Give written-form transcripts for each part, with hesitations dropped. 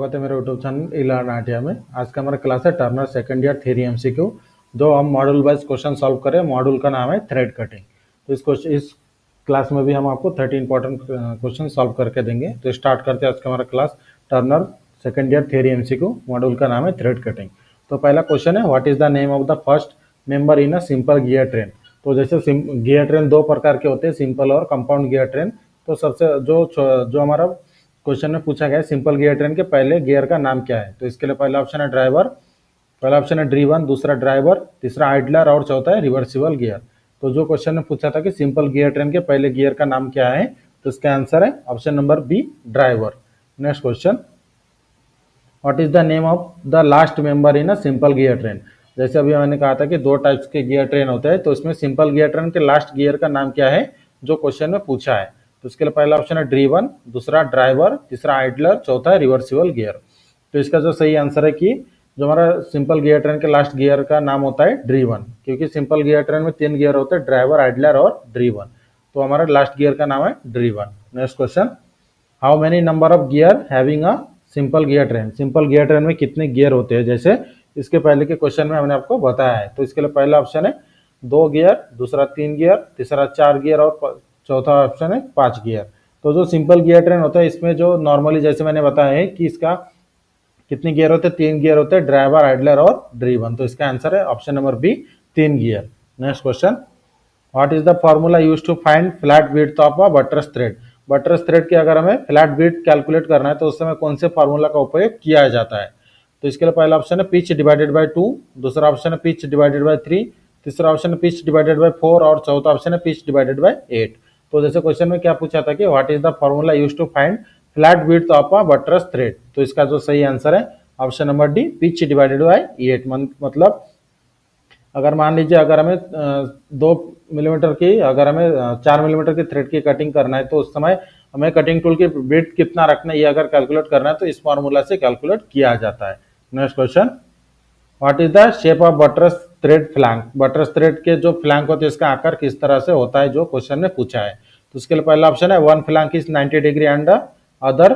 स्वागत है मेरे यूट्यूब चैनल इलान आटिया में। आज का हमारा क्लास है Turner second year theory MCQ. जो हम मॉड्यूल वाइज क्वेश्चन सॉल्व करें, मॉड्यूल का नाम है थ्रेड कटिंग। तो इस क्लास में भी हम आपको 30 इंपॉर्टेंट क्वेश्चन सॉल्व करके देंगे। तो स्टार्ट करते हैं आज का हमारा class Turner second year theory MCQ. Module का नाम है थ्रेड कटिंग। तो पहला क्वेश्चन है, what is the name of the first member in a simple gear train. तो जैसे गियर ट्रेन दो प्रकार के होते हैं, सिंपल और कंपाउंड गियर ट्रेन। तो सबसे जो हमारा क्वेश्चन में पूछा गया है, सिंपल गियर ट्रेन के पहले गियर का नाम क्या है। तो इसके लिए पहला ऑप्शन है ड्राइवर, पहला ऑप्शन है ड्रीवन, दूसरा ड्राइवर, तीसरा आइडलर और चौथा है रिवर्सिबल गियर। तो जो क्वेश्चन में पूछा था कि सिंपल गियर ट्रेन के पहले गियर का नाम क्या है, तो इसका आंसर है option number B, driver. Next question, what is the name of the last member in a simple gear train. जैसे अभी मैंने कहा था कि दो टाइप्स के गियर ट्रेन होते हैं, तो इसमें सिंपल गियर ट्रेन के लास्ट गियर का नाम क्या है जो क्वेश्चन में पूछा है। तो इसके लिए पहला ऑप्शन है ड्रीवन, दूसरा ड्राइवर, तीसरा आइडलर, चौथा है रिवर्सिबल गियर। तो इसका जो सही आंसर है कि जो हमारा सिंपल गियर ट्रेन के लास्ट गियर का नाम होता है ड्रीवन, क्योंकि सिंपल गियर ट्रेन में 3 गियर होते हैं, ड्राइवर, आइडलर और ड्रीवन। तो हमारा लास्ट गियर का नाम है driven. Next question, how many number of gear having a simple gear train. Simple gear train में कितने गियर होते हैं, जैसे इसके पहले के क्वेश्चन में हमने आपको बताया है। तो इसके लिए पहला ऑप्शन है 2 गियर, दूसरा 3 गियर, तीसरा 4 गियर और चौथा ऑप्शन है 5 गियर। तो जो सिंपल गियर ट्रेन होता है, इसमें जो नॉर्मली जैसे मैंने बताया है कि इसका कितने गियर होते हैं, 3 गियर होते हैं, ड्राइवर, आइडलर और ड्रीवन। तो इसका आंसर है option number B, 3 gear. Next question, what is the formula use to find flat width of a buttress thread. Buttress thread की अगर हमें फ्लैट विड्थ कैलकुलेट करना है तो उस समय कौन से फार्मूला का उपयोग किया जाता है। तो इसके लिए पहला ऑप्शन है पिच डिवाइडेड बाय 2, दूसरा ऑप्शन है पिच डिवाइडेड बाय 3, तीसरा ऑप्शन है पिच डिवाइडेड बाय 4 और चौथा ऑप्शन है पिच डिवाइडेड बाय 8। तो जैसे क्वेश्चन में क्या पूछा था कि what is the formula use to find flat width of a buttress thread. तो इसका जो सही आंसर है option number D, pitch divided by 8। मतलब अगर मान लीजिए अगर हमें 2 मिलीमीटर की, अगर हमें 4 मिलीमीटर की थ्रेड की कटिंग करना है, तो उस समय हमें कटिंग टूल की विड्थ कितना रखना है ये अगर कैलकुलेट करना है तो इस फॉर्मूला से कैलकुलेट किया जाता है। Next question, what is the shape of buttress thread flank. Buttress thread के जो फ्लैंक होते हैं इसका आकार किस तरह से होता है जो क्वेश्चन में पूछा है। तो उसके लिए पहला ऑप्शन है one flank is 90 degree and other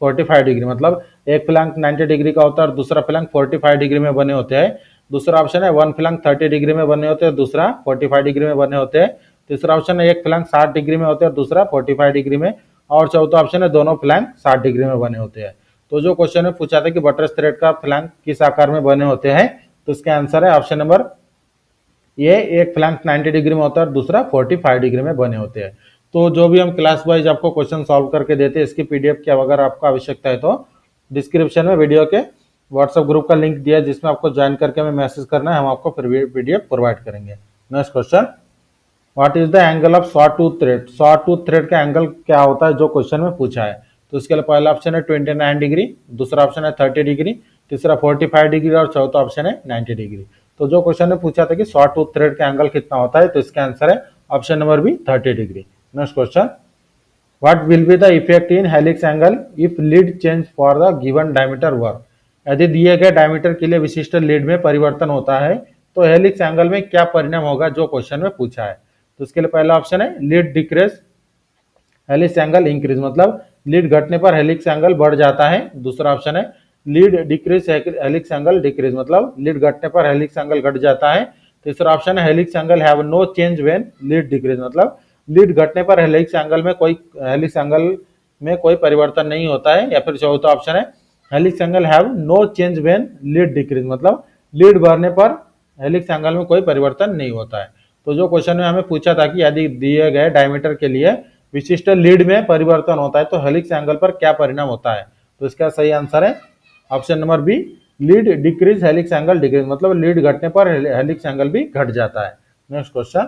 45 degree. मतलब एक फ्लैंक 90 डिग्री का होता है और दूसरा फ्लैंक 45 डिग्री में बने होते हैं। दूसरा ऑप्शन है वन फ्लैंक 30 डिग्री में बने होते हैं, दूसरा 45 डिग्री में बने होते हैं। तीसरा ऑप्शन है एक फ्लैंक 60 डिग्री में होते हैं, दूसरा 45 डिग्री में। और चौथा ऑप्शन है दोनों फ्लैंक 60 डिग्री में बने होते हैं। तो जो क्वेश्चन में पूछा था कि बटरस थ्रेड का फ्लैंक किस आकार में बने होते हैं, तो इसका आंसर है ऑप्शन नंबर ये, एक फ्लैंक 90 डिग्री में होता है और दूसरा 45 डिग्री में बने होते हैं। तो जो भी हम क्लास वाइज आपको क्वेश्चन सॉल्व करके देते हैं, इसकी पीडीएफ की अगर आपको आवश्यकता है तो डिस्क्रिप्शन में वीडियो के व्हाट्सएप ग्रुप का लिंक दिया है, जिसमें आपको ज्वाइन करके हमें मैसेज करना है, हम आपको फिर पीडीएफ प्रोवाइड करेंगे। Next question, what is the angle of saw tooth thread. Saw tooth thread का एंगल क्या होता है जो क्वेश्चन में पूछा है। तो इसके लिए पहला ऑप्शन है 29 डिग्री, दूसरा ऑप्शन है 30 डिग्री, तीसरा 45 डिग्री और चौथा ऑप्शन है 90 डिग्री। तो जो क्वेश्चन में पूछा था कि सॉ टूथ थ्रेड का एंगल कितना होता है, तो इसका आंसर है option number B, 30 degree. Next question, what will be the effect in helix angle if lead change for the given diameter work. यदि दिए गए डायमीटर के लिए विशिष्ट लीड में परिवर्तन होता है तो हेलिक्स एंगल में क्या परिणाम होगा जो क्वेश्चन में पूछा है। तो इसके लिए पहला ऑप्शन है lead decrease, helix angle increase. मतलब लीड घटने पर हेलिक्स एंगल बढ़ जाता है। दूसरा ऑप्शन है lead decrease, helix angle decrease. मतलब लीड घटने पर हेलिक्स एंगल घट जाता है। तीसरा ऑप्शन है helix angle have no change when lead decrease. मतलब लीड घटने पर हेलिक्स एंगल में कोई परिवर्तन नहीं होता है। या फिर चौथा ऑप्शन है helix angle have no change when lead decrease. मतलब लीड बढ़ने पर हेलिक्स एंगल में कोई परिवर्तन नहीं होता है। तो जो क्वेश्चन में हमें पूछा था कि यदि दिए गए डायमीटर के लिए विशिष्ट लीड में परिवर्तन होता है तो हेलिक्स एंगल पर क्या परिणाम होता है, तो इसका सही आंसर है option number B, lead decrease helix angle decrease. मतलब लीड घटने पर हेलिक्स एंगल भी घट जाता है। Next question,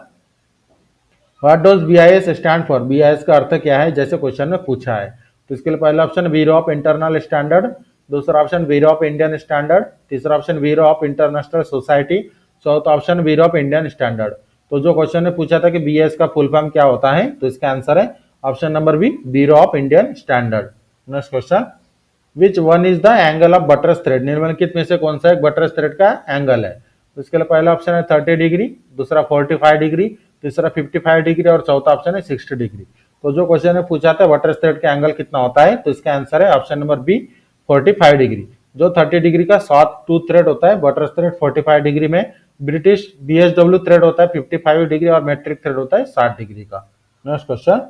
what does BIS stand for. BIS का अर्थ क्या है जैसे क्वेश्चन में पूछा है। तो इसके लिए पहला option bureau of internal standard, दूसरा option bureau of Indian standard, तीसरा option bureau of international society, चौथा option bureau of Indian standard. तो जो क्वेश्चन में पूछा था कि बीएस का फुल फॉर्म क्या होता है, तो इसका आंसर है option number B, bureau of Indian standard. Next question, which one is the angle of buttress thread. निम्नलिखित में से कौन सा एक बटरस थ्रेड का एंगल है। तो इसके लिए पहला ऑप्शन है 30 डिग्री, दूसरा 45 डिग्री, तीसरा 55 डिग्री और चौथा ऑप्शन है 60 डिग्री। तो जो क्वेश्चन में पूछा था बटरस थ्रेड का एंगल कितना होता है, तो इसका आंसर है ऑप्शन नंबर बी, 45 डिग्री। जो 30 डिग्री का शॉर्ट टूथ थ्रेड होता है बटर थ्रेड 45 डिग्री में, ब्रिटिश BSW थ्रेड होता है 55 डिग्री और मेट्रिक थ्रेड होता है 60 डिग्री का। Next question,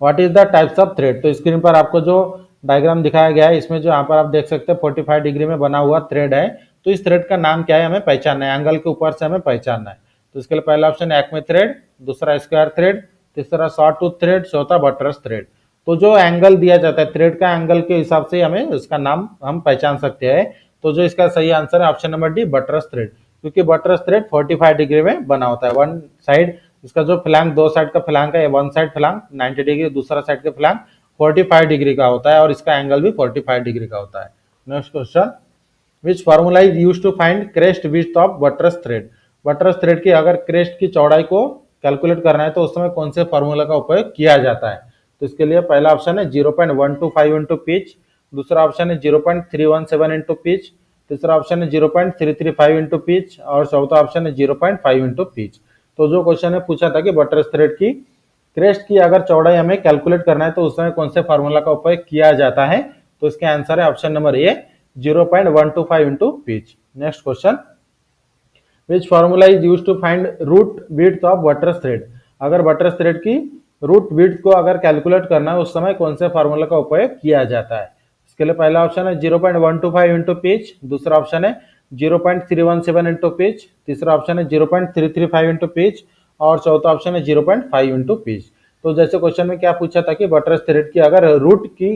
what is the types of thread. तो स्क्रीन पर आपको जो डायग्राम दिखाया गया है इसमें जो यहाँ पर आप देख सकते हैं 45 डिग्री में बना हुआ थ्रेड है। तो इस थ्रेड का नाम क्या है हमें पहचानना है, एंगल के ऊपर से हमें पहचानना है। तो इसके लिए पहला ऑप्शन है एक्मे थ्रेड, दूसरा स्क्वायर थ्रेड, तीसरा शॉर्ट टूथ थ्रेड, चौथा बटरस थ्रेड। तो जो एंगल दिया जाता है थ्रेड का एंगल के हिसाब से हमें उसका नाम हम पहचान सकते हैं। तो जो इसका सही आंसर है option number D buttress thread, क्योंकि बटरस थ्रेड 45 डिग्री में बना होता है। वन साइड इसका जो फ्लैंक, दो साइड का फ्लैंक है, वन साइड फ्लैंक 90 डिग्री, दूसरा साइड का फ्लैंक 45 डिग्री का होता है और इसका एंगल भी 45 डिग्री का होता है। Next question, which formula is use to find crest width of buttress thread. Buttress thread की अगर क्रेस्ट की चौड़ाई को कैलकुलेट करना है तो उस समय कौन से फार्मूला का उपयोग किया जाता है। तो इसके लिए पहला ऑप्शन है 0.125 इंटू पिच, दूसरा ऑप्शन है 0.317 इंटू पिच, तीसरा ऑप्शन है 0.335 इंटू पिच और चौथा ऑप्शन है 0.5 इंटू पिच। तो जो क्वेश्चन है पूछा था कि बटरस थ्रेड की क्रेस्ट की अगर चौड़ाई हमें कैलकुलेट करना है तो उस समय कौन से फार्मूला का उपयोग किया जाता है। तो इसके आंसर है option number A 0.125 into pitch. Next question, which formula is use to find root width of buttress thread. अगर बटरस थ्रेड की रूट विड्थ को अगर कैलकुलेट करना है उस समय कौन से फार्मूला का उपयोग किया जाता है। इसके लिए पहला ऑप्शन है 0.125 इंटू पिच, दूसरा ऑप्शन है 0.317 इंटू पिच, तीसरा ऑप्शन है 0.335 इंटू पिच और चौथा ऑप्शन है 0.5 इंटू पिच। तो जैसे क्वेश्चन में क्या पूछा था कि बटरस थ्रेड की अगर रूट की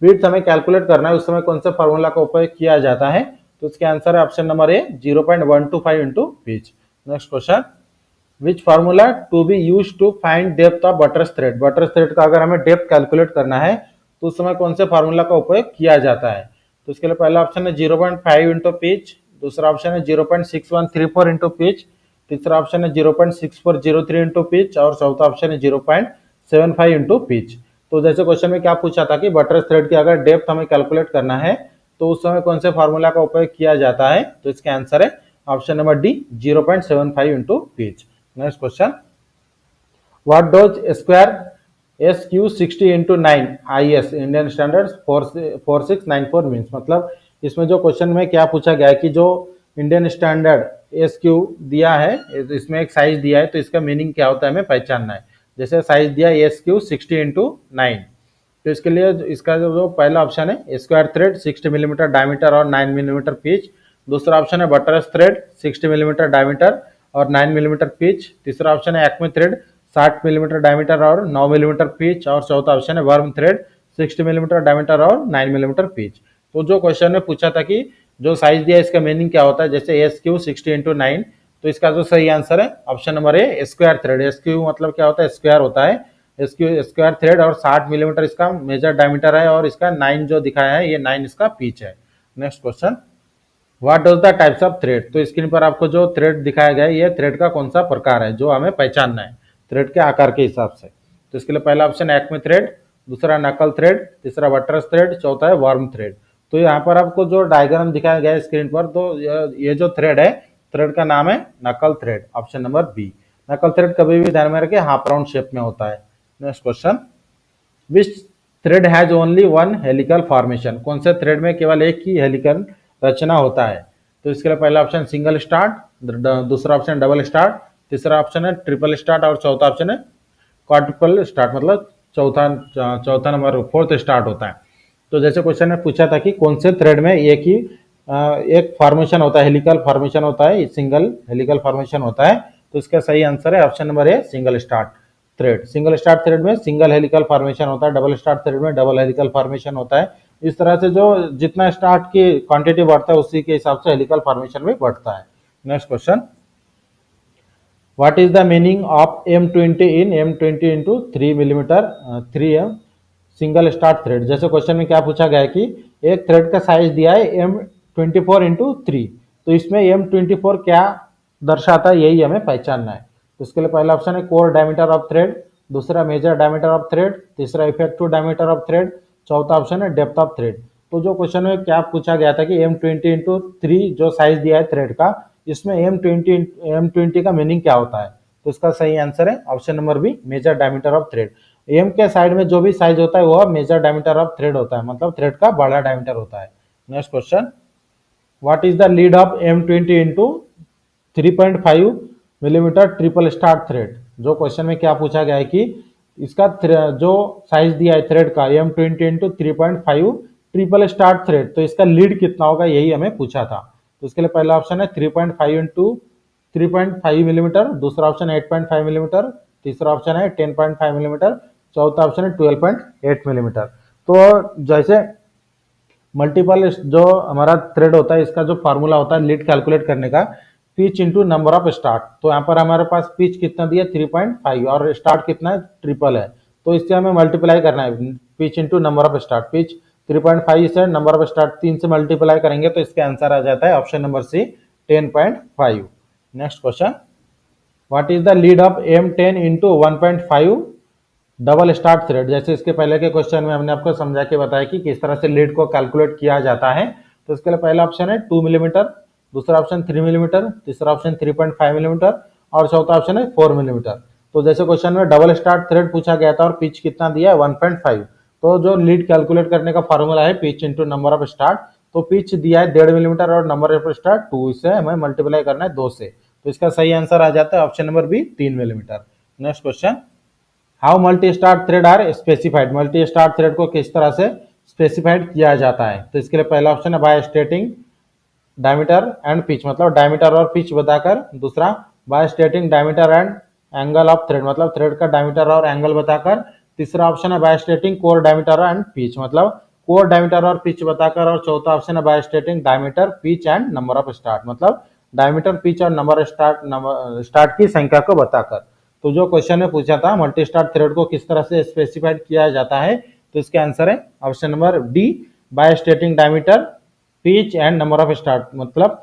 विड्थ हमें कैलकुलेट करना है उस समय कौन से फार्मूला का उपयोग किया जाता है। तो इसके आंसर है option number A 0.125 into pitch. Next question, which formula to be use to find depth of buttress thread. Buttress thread का अगर हमें डेप्थ कैलकुलेट करना है तो उस समय कौन से फार्मूला का उपयोग किया जाता है। तो इसके लिए पहला ऑप्शन है 0.5 इंटू पिच, दूसरा ऑप्शन है 0.6134 इंटू पिच, तीसरा ऑप्शन है 0.6403 इंटू पिच और चौथा ऑप्शन है 0.75 इंटू पिच। तो जैसे क्वेश्चन में क्या पूछा था कि बटरस थ्रेड की अगर डेप्थ हमें कैलकुलेट करना है तो उस समय कौन से फार्मूला का उपयोग किया जाता है। तो इसके आंसर है option number D 0.75 into pitch. Next question, what does square SQ60 into 9 IS Indian standard 4694 means. मतलब इसमें जो क्वेश्चन में क्या पूछा गया है कि जो इंडियन स्टैंडर्ड SQ दिया है इसमें एक साइज दिया है तो इसका मीनिंग क्या होता है हमें पहचानना है। जैसे साइज दिया SQ60 इंटू 9, तो इसके लिए इसका जो पहला ऑप्शन है स्क्वायर थ्रेड 60 मिलीमीटर डायमीटर और 9 मिलीमीटर पिच, दूसरा ऑप्शन है बटरस थ्रेड 60 मिलीमीटर डायमीटर और 9 मिलीमीटर पिच, तीसरा ऑप्शन है एक्मे थ्रेड 60 मिलीमीटर डायमीटर और 9 मिलीमीटर पिच और चौथा ऑप्शन है वर्म थ्रेड 60 मिलीमीटर डायमीटर और 9 मिलीमीटर पिच। तो जो क्वेश्चन में पूछा था कि जो साइज दिया इसका मीनिंग क्या होता है, जैसे SQ60 इंटू 9, तो इसका जो सही आंसर है ऑप्शन नंबर ए स्क्वायर थ्रेड। SQ मतलब क्या होता है स्क्वायर होता है, स्क्वायर थ्रेड और 60 मिलीमीटर इसका मेजर डायमीटर है और इसका 9 जो दिखाया है ये 9 इसका पिच है। Next question, what does the types of thread. तो स्क्रीन पर आपको जो थ्रेड दिखाया गया है ये थ्रेड का कौन सा प्रकार है जो हमें पहचानना है थ्रेड के आकार के हिसाब से। तो इसके लिए पहला ऑप्शन है एक्मे थ्रेड, दूसरा नकल थ्रेड, तीसरा बटरस थ्रेड, चौथा है वर्म थ्रेड। तो यहाँ पर आपको जो डायग्राम दिखाया गया है स्क्रीन पर, तो ये जो थ्रेड है थ्रेड का नाम है नकल थ्रेड, ऑप्शन नंबर बी। नकल थ्रेड कभी भी ध्यान में रखें हाफ राउंड शेप में होता है। Next question, which thread has only one helical formation. कौन से थ्रेड में केवल एक ही हेलिकल रचना होता है। तो इसके लिए पहला ऑप्शन सिंगल स्टार्ट, दूसरा ऑप्शन डबल स्टार्ट, तीसरा ऑप्शन है ट्रिपल स्टार्ट और चौथा ऑप्शन है क्वाड्रुपल स्टार्ट, मतलब चौथा नंबर फोर्थ स्टार्ट होता है। तो जैसे क्वेश्चन में पूछा था कि कौन से थ्रेड में एक फॉर्मेशन होता है, हेलिकल फॉर्मेशन होता है, सिंगल हेलिकल फॉर्मेशन होता है। तो इसका सही आंसर है option number a single start thread. Single start thread में सिंगल हेलिकल फॉर्मेशन होता है, डबल स्टार्ट थ्रेड में डबल हेलिकल फॉर्मेशन होता है। इस तरह से जो जितना स्टार्ट की क्वांटिटी बढ़ता है उसी के हिसाब से हेलिकल फॉर्मेशन भी बढ़ता है। Next question, what is the meaning of M20 in M20 into 3 millimetre 3M single start thread. जैसे क्वेश्चन में क्या पूछा गया है कि एक थ्रेड का साइज दिया है M24 इंटू 3, तो इसमें M24 क्या दर्शाता है यही हमें पहचानना है। तो इसके लिए पहला ऑप्शन है कोर डायमीटर ऑफ थ्रेड, दूसरा मेजर डायमीटर ऑफ थ्रेड, तीसरा इफेक्टिव डायमीटर ऑफ थ्रेड, चौथा ऑप्शन है डेप्थ ऑफ थ्रेड। तो जो क्वेश्चन में क्या पूछा गया था कि M20 इंटू 3 जो साइज दिया है थ्रेड का, इसमें M20 का मीनिंग क्या होता है। तो इसका सही आंसर है option number B major diameter of thread. M के साइड में जो भी साइज होता है वो मेजर डायमीटर ऑफ थ्रेड होता है, मतलब थ्रेड का बड़ा डायमीटर होता है। Next question, what is the lead of M20 into 3.5 millimetre triple start thread. जो क्वेश्चन में क्या पूछा गया है कि इसका जो साइज दिया है थ्रेड का M20 into 3.5 triple start thread, तो इसका लीड कितना होगा, यही हमें पूछा था। तो इसके लिए पहला ऑप्शन है 3.5 इंटू 3.5 मिलीमीटर, दूसरा ऑप्शन है 8.5 मिलीमीटर, तीसरा ऑप्शन है 10.5 मिलीमीटर, चौथा ऑप्शन है 12.8 मिलीमीटर। तो जैसे मल्टीपल जो हमारा थ्रेड होता है इसका जो फार्मूला होता है लीड कैलकुलेट करने का, pitch into number of start. तो यहाँ पर हमारे पास पिच कितना दिया 3.5 और स्टार्ट कितना है ट्रिपल है, तो इससे हमें मल्टीप्लाई करना है pitch into number of start. Pitch 3.5 से नंबर ऑफ स्टार्ट 3 से मल्टीप्लाई करेंगे तो इसका आंसर आ जाता है option number C 10.5। Next question, what is the lead of M10 into 1.5 double start thread. जैसे इसके पहले के क्वेश्चन में हमने आपको समझा के बताया कि किस तरह से लीड को कैलकुलेट किया जाता है। तो इसके लिए पहला ऑप्शन है 2 मिलीमीटर, दूसरा ऑप्शन 3 मिलीमीटर, तीसरा ऑप्शन 3.5 मिलीमीटर और चौथा ऑप्शन है 4 मिलीमीटर। तो जैसे क्वेश्चन में डबल स्टार्ट थ्रेड पूछा गया था और पिच कितना दिया है 1.5, तो जो लीड कैलकुलेट करने का फॉर्मूला है pitch into number of start. तो पिच दिया है 1.5 मिलीमीटर और नंबर ऑफ स्टार्ट 2, इससे हमें मल्टीप्लाई करना है 2 से। तो इसका सही आंसर आ जाता है option number B 3 millimetre. Next question, how multi start thread are specified. Multi start thread को किस तरह से स्पेसिफाइड किया जाता है। तो इसके लिए पहला ऑप्शन है by stating diameter and pitch, मतलब डायमीटर और पिच बताकर। दूसरा by stating diameter and angle of thread, मतलब थ्रेड का डायमीटर और एंगल बताकर। तीसरा ऑप्शन है by stating core diameter and pitch, मतलब कोर डायमीटर और पिच बताकर। और चौथा ऑप्शन है by stating diameter pitch and number of start, मतलब डायमीटर पिच और नंबर स्टार्ट की संख्या को बताकर। तो जो क्वेश्चन में पूछा था मल्टी स्टार्ट थ्रेड को किस तरह से स्पेसिफाइड किया जाता है, तो इसका आंसर है option number D by stating diameter pitch and number of start, मतलब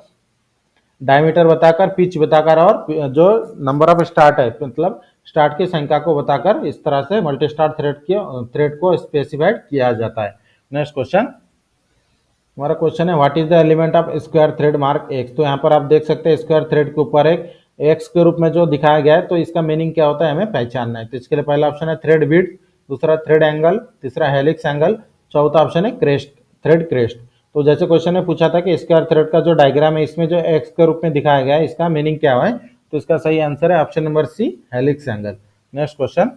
डायमीटर बताकर पिच बताकर और जो नंबर ऑफ स्टार्ट है मतलब स्टार्ट की संख्या को बताकर, इस तरह से मल्टी स्टार्ट थ्रेड को स्पेसिफाइड किया जाता है। नेक्स्ट क्वेश्चन, हमारा क्वेश्चन है what is the element of square thread mark x. तो यहाँ पर आप देख सकते हैं स्क्वायर थ्रेड के ऊपर एक एक्स के रूप में जो दिखाया गया है, तो इसका मीनिंग क्या होता है हमें पहचानना है। तो इसके लिए पहला ऑप्शन है थ्रेड विड्थ, दूसरा थ्रेड एंगल, तीसरा हेलिक्स एंगल, चौथा ऑप्शन है क्रेस्ट, थ्रेड क्रेस्ट। तो जैसे क्वेश्चन में पूछा था कि स्क्वायर थ्रेड का जो डायग्राम है इसमें जो एक्स के रूप में दिखाया गया है इसका मीनिंग क्या है, तो इसका सही आंसर है option number C helix angle. Next question,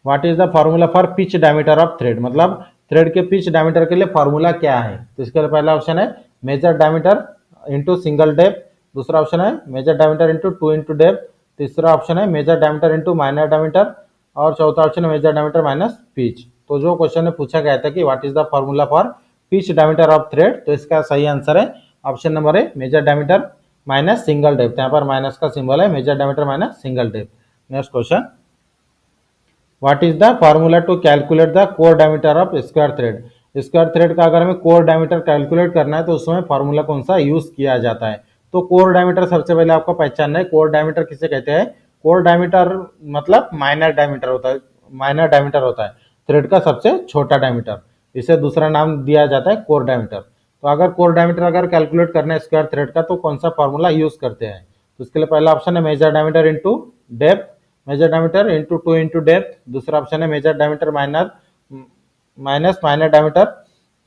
what is the formula for pitch diameter of thread, मतलब थ्रेड के पिच डायमीटर के लिए फॉर्मूला क्या है। तो इसके लिए पहला ऑप्शन है major diameter into single depth, दूसरा ऑप्शन है major diameter into 2 into depth, तीसरा ऑप्शन है major diameter into minor diameter और चौथा ऑप्शन है मेजर डायमीटर माइनस पिच। तो जो क्वेश्चन में पूछा गया था कि what is the formula for pitch diameter of thread, तो इसका सही आंसर है option number A major diameter minus single depth. यहाँ पर माइनस का सिंबल है, major diameter minus single depth. Next question, what is the formula to calculate the core diameter of square thread. Square thread का अगर हमें core diameter calculate करना है तो उसमें फॉर्मूला कौन सा यूज किया जाता है। तो कोर डायमीटर सबसे पहले आपको पहचानना है, कोर डायमीटर किसे कहते हैं। कोर डायमीटर मतलब माइनर डायमीटर होता है, माइनर डायमीटर होता है थ्रेड का सबसे छोटा डायमीटर, इसे दूसरा नाम दिया जाता है कोर डायमीटर। तो अगर कोर डायमीटर अगर कैलकुलेट करना है स्क्वायर थ्रेड का तो कौन सा फॉर्मूला यूज करते हैं। तो इसके लिए पहला ऑप्शन है major diameter into depth, major diameter into 2 into depth, दूसरा ऑप्शन है major diameter minus minor diameter,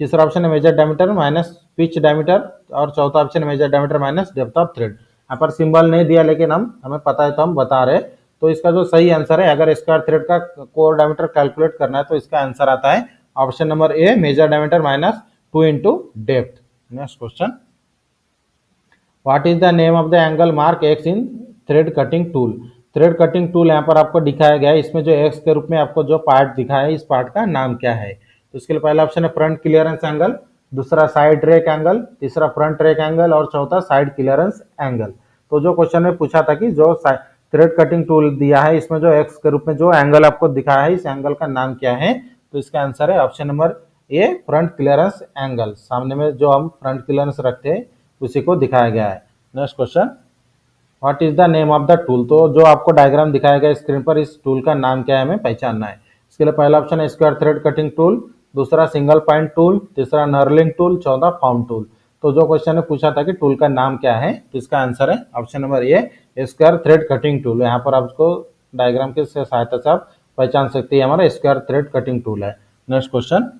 तीसरा ऑप्शन है major diameter minus pitch diameter और चौथा ऑप्शन है major diameter minus depth of thread. यहाँ पर सिंबल नहीं दिया लेकिन हमें पता है तो हम बता रहे। तो इसका जो सही आंसर है अगर स्क्वायर थ्रेड का कोर डायमीटर कैलकुलेट करना है तो इसका आंसर आता है option number A major diameter minus 2 into depth. Next question, what is the name of the angle mark X in thread cutting tool. Thread cutting tool यहाँ पर आपको दिखाया गया है, इसमें जो एक्स के रूप में आपको जो पार्ट दिखाया है इस पार्ट का नाम क्या है। तो इसके लिए पहला ऑप्शन है फ्रंट क्लियरेंस एंगल, दूसरा साइड रेक एंगल, तीसरा फ्रंट रेक एंगल और चौथा साइड क्लियरेंस एंगल। तो जो क्वेश्चन में पूछा था कि जो थ्रेड कटिंग टूल दिया है इसमें जो एक्स के रूप में जो एंगल आपको दिखाया है इस एंगल का नाम क्या है, तो इसका आंसर है ऑप्शन नंबर ए फ्रंट क्लियरेंस एंगल। सामने में जो हम फ्रंट क्लियरेंस रखते हैं उसी को दिखाया गया है। Next question, what is the name of the tool. तो जो आपको डायग्राम दिखाया गया स्क्रीन पर इस टूल का नाम क्या है हमें पहचानना है। इसके लिए पहला ऑप्शन है स्क्वायर थ्रेड कटिंग टूल, दूसरा सिंगल पॉइंट टूल, तीसरा नर्लिंग टूल, चौथा फॉर्म टूल। तो जो क्वेश्चन ने पूछा था कि टूल का नाम क्या है तो इसका आंसर है ऑप्शन नंबर ए स्क्वायर थ्रेड कटिंग टूल। यहाँ पर आपको डायग्राम की सहायता से आप पहचान सकते हैं, हमारा स्क्वायर थ्रेड कटिंग टूल है। Next question,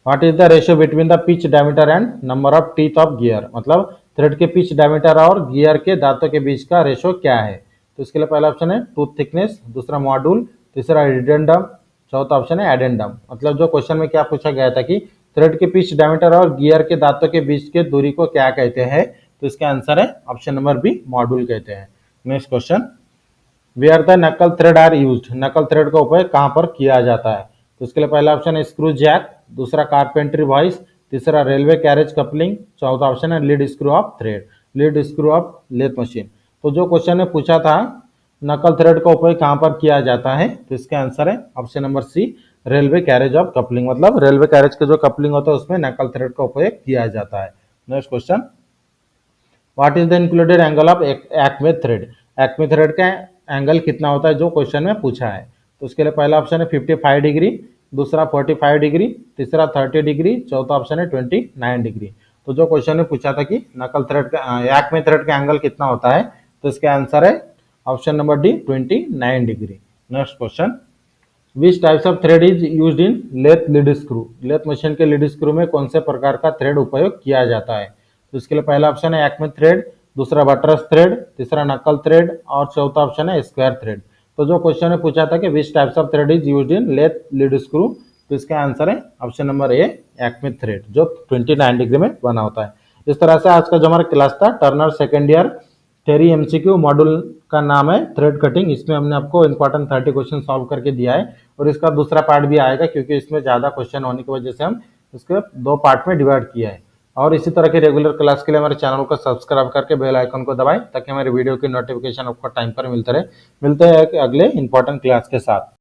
what is the ratio between the pitch diameter and number of teeth of gear, मतलब थ्रेड के पिच डायमीटर और गियर के दांतों के बीच का रेशियो क्या है। तो इसके लिए पहला ऑप्शन है टूथ थिकनेस, दूसरा मॉड्यूल, तीसरा रिडेंडम, चौथा ऑप्शन है एडेंडम। मतलब जो क्वेश्चन में क्या पूछा गया था कि थ्रेड के पिच डायमीटर और गियर के दांतों के बीच के दूरी को क्या कहते हैं, तो इसका आंसर है ऑप्शन नंबर बी, मॉड्यूल कहते हैं। नेक्स्ट क्वेश्चन, वेयर द नकल थ्रेड आर यूज्ड, नकल थ्रेड का उपयोग कहाँ पर किया जाता है। तो इसके लिए पहला ऑप्शन है स्क्रू जैक, दूसरा कारपेंट्री वॉइस, तीसरा रेलवे कैरेज कपलिंग, चौथा ऑप्शन है lead screw of thread, lead screw of lathe machine. तो जो क्वेश्चन ने पूछा था नकल थ्रेड का उपयोग कहाँ पर किया जाता है, तो इसका आंसर है option number C, railway carriage of coupling, मतलब रेलवे कैरेज के जो कपलिंग होता है उसमें नकल थ्रेड का उपयोग किया जाता है। Next question, what is the included angle of Acme thread, Acme thread का एंगल कितना होता है जो क्वेश्चन में पूछा है। तो उसके लिए पहला ऑप्शन है 55 डिग्री, दूसरा 45 डिग्री, तीसरा 30 डिग्री, चौथा ऑप्शन है 29 डिग्री। तो जो क्वेश्चन में पूछा था कि नकल थ्रेड का एक्मे थ्रेड का एंगल कितना होता है, तो इसका आंसर है option number D, 29 degree. Next question, which types of thread is used in lathe lead screw, lathe machine के लीड स्क्रू में कौन से प्रकार का थ्रेड उपयोग किया जाता है। तो इसके लिए पहला ऑप्शन है एक्मे थ्रेड, दूसरा बटरस थ्रेड, तीसरा नकल थ्रेड और चौथा ऑप्शन है स्क्वायर थ्रेड। तो जो क्वेश्चन ने पूछा था कि which types of thread is used in lathe lead screw, तो इसका आंसर है option number A, acme thread, जो 29 डिग्री में बना होता है। इस तरह से आज का जो हमारा क्लास था Turner second year theory MCQ module का नाम है थ्रेड कटिंग। इसमें हमने आपको इंपॉर्टेंट 30 क्वेश्चन सॉल्व करके दिया है और इसका दूसरा पार्ट भी आएगा क्योंकि इसमें ज़्यादा क्वेश्चन होने की वजह से हम इसके 2 पार्ट में डिवाइड किया है। और इसी तरह के रेगुलर क्लास के लिए हमारे चैनल को सब्सक्राइब करके बेल आइकन को दबाएं ताकि हमारे वीडियो की नोटिफिकेशन आपको टाइम पर मिलते रहे। मिलते हैं अगले इंपॉर्टेंट क्लास के साथ।